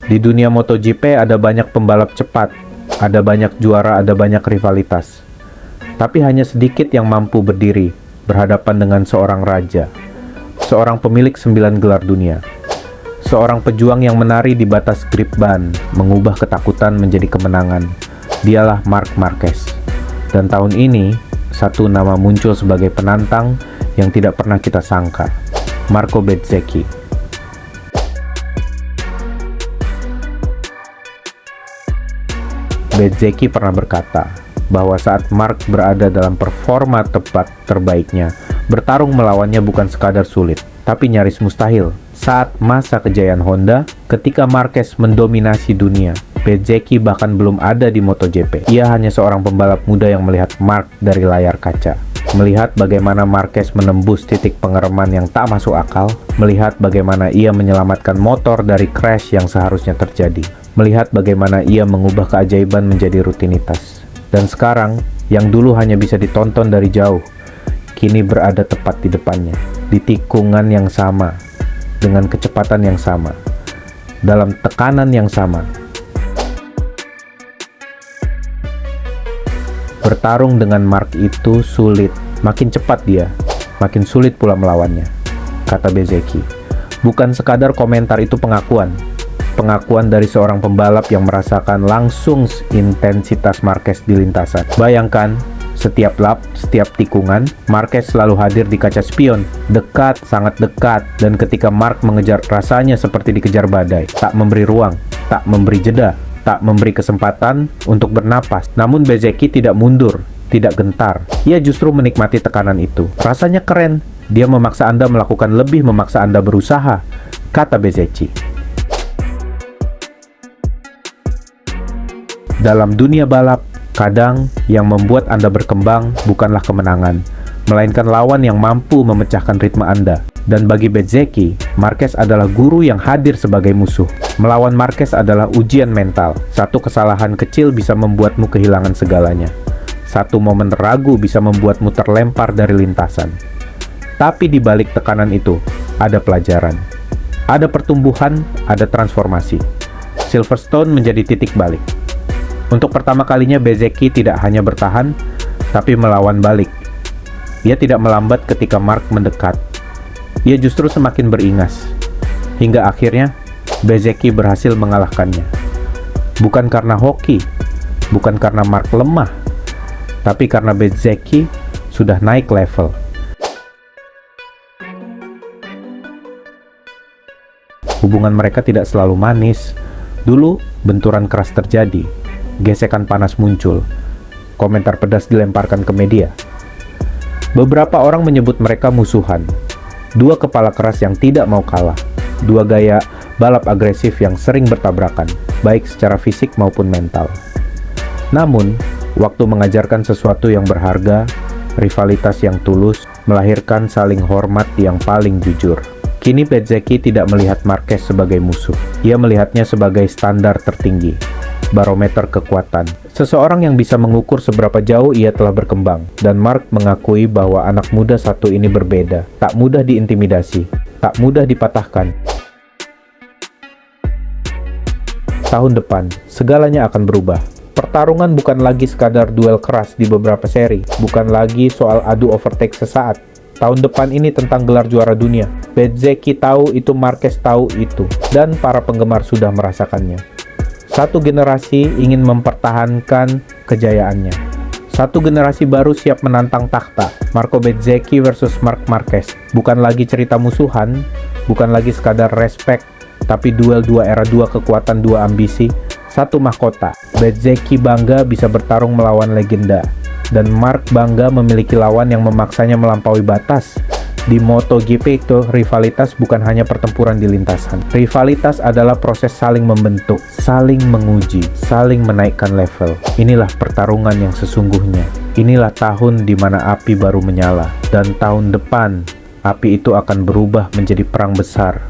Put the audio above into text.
Di dunia MotoGP ada banyak pembalap cepat, ada banyak juara, ada banyak rivalitas. Tapi hanya sedikit yang mampu berdiri, berhadapan dengan seorang raja. Seorang pemilik 9 gelar dunia. Seorang pejuang yang menari di batas grip ban, mengubah ketakutan menjadi kemenangan. Dialah Marc Marquez. Dan tahun ini, satu nama muncul sebagai penantang yang tidak pernah kita sangka. Marco Bezzecchi. Bezzecchi pernah berkata bahwa saat Marc berada dalam performa tepat terbaiknya, bertarung melawannya bukan sekadar sulit, tapi nyaris mustahil. Saat masa kejayaan Honda, ketika Marquez mendominasi dunia, Bezzecchi bahkan belum ada di MotoGP. Ia hanya seorang pembalap muda yang melihat Marc dari layar kaca. Melihat bagaimana Marquez menembus titik pengereman yang tak masuk akal, melihat bagaimana ia menyelamatkan motor dari crash yang seharusnya terjadi, melihat bagaimana ia mengubah keajaiban menjadi rutinitas. Dan sekarang, yang dulu hanya bisa ditonton dari jauh, kini berada tepat di depannya, di tikungan yang sama, dengan kecepatan yang sama, dalam tekanan yang sama. Bertarung dengan Marc itu sulit, makin cepat dia, makin sulit pula melawannya, kata Bezzecchi. Bukan sekadar komentar itu pengakuan dari seorang pembalap yang merasakan langsung intensitas Marquez di lintasan. Bayangkan, setiap lap, setiap tikungan, Marquez selalu hadir di kaca spion, dekat, sangat dekat, dan ketika Marc mengejar rasanya seperti dikejar badai, tak memberi ruang, tak memberi jeda, tak memberi kesempatan untuk bernapas. Namun Bezzecchi tidak mundur, tidak gentar. Ia justru menikmati tekanan itu. Rasanya keren, dia memaksa Anda melakukan lebih, memaksa Anda berusaha, kata Bezzecchi. Dalam dunia balap, kadang yang membuat Anda berkembang bukanlah kemenangan, melainkan lawan yang mampu memecahkan ritme Anda. Dan bagi Bezzecchi, Marquez adalah guru yang hadir sebagai musuh. Melawan Marquez adalah ujian mental. Satu kesalahan kecil bisa membuatmu kehilangan segalanya. Satu momen ragu bisa membuatmu terlempar dari lintasan. Tapi di balik tekanan itu, ada pelajaran. Ada pertumbuhan, ada transformasi. Silverstone menjadi titik balik. Untuk pertama kalinya Bezzecchi tidak hanya bertahan, tapi melawan balik. Ia tidak melambat ketika Marc mendekat. Ia justru semakin beringas. Hingga akhirnya, Bezzecchi berhasil mengalahkannya. Bukan karena hoki, bukan karena Marc lemah, tapi karena Bezzecchi sudah naik level. Hubungan mereka tidak selalu manis. Dulu, benturan keras terjadi. Gesekan panas muncul. Komentar pedas dilemparkan ke media. Beberapa orang menyebut mereka musuhan. Dua kepala keras yang tidak mau kalah. Dua gaya balap agresif yang sering bertabrakan, baik secara fisik maupun mental. Namun, waktu mengajarkan sesuatu yang berharga, rivalitas yang tulus, melahirkan saling hormat yang paling jujur. Kini Bezzecchi tidak melihat Marquez sebagai musuh. Ia melihatnya sebagai standar tertinggi. Barometer kekuatan. Seseorang yang bisa mengukur seberapa jauh ia telah berkembang. Dan Marc mengakui bahwa anak muda satu ini berbeda. Tak mudah diintimidasi. Tak mudah dipatahkan. Tahun depan, segalanya akan berubah. Pertarungan bukan lagi sekadar duel keras di beberapa seri. Bukan lagi soal adu overtake sesaat. Tahun depan ini tentang gelar juara dunia. Bezzecchi tahu itu, Marquez tahu itu. Dan para penggemar sudah merasakannya. Satu generasi ingin mempertahankan kejayaannya. Satu generasi baru siap menantang takhta. Marco Bezzecchi versus Marc Marquez. Bukan lagi cerita musuhan, bukan lagi sekadar respect, tapi duel dua era, dua kekuatan, dua ambisi, satu mahkota. Bezzecchi bangga bisa bertarung melawan legenda. Dan Marc bangga memiliki lawan yang memaksanya melampaui batas. Di MotoGP itu, rivalitas bukan hanya pertempuran di lintasan. Rivalitas adalah proses saling membentuk, saling menguji, saling menaikkan level. Inilah pertarungan yang sesungguhnya. Inilah tahun di mana api baru menyala. Dan tahun depan, api itu akan berubah menjadi perang besar.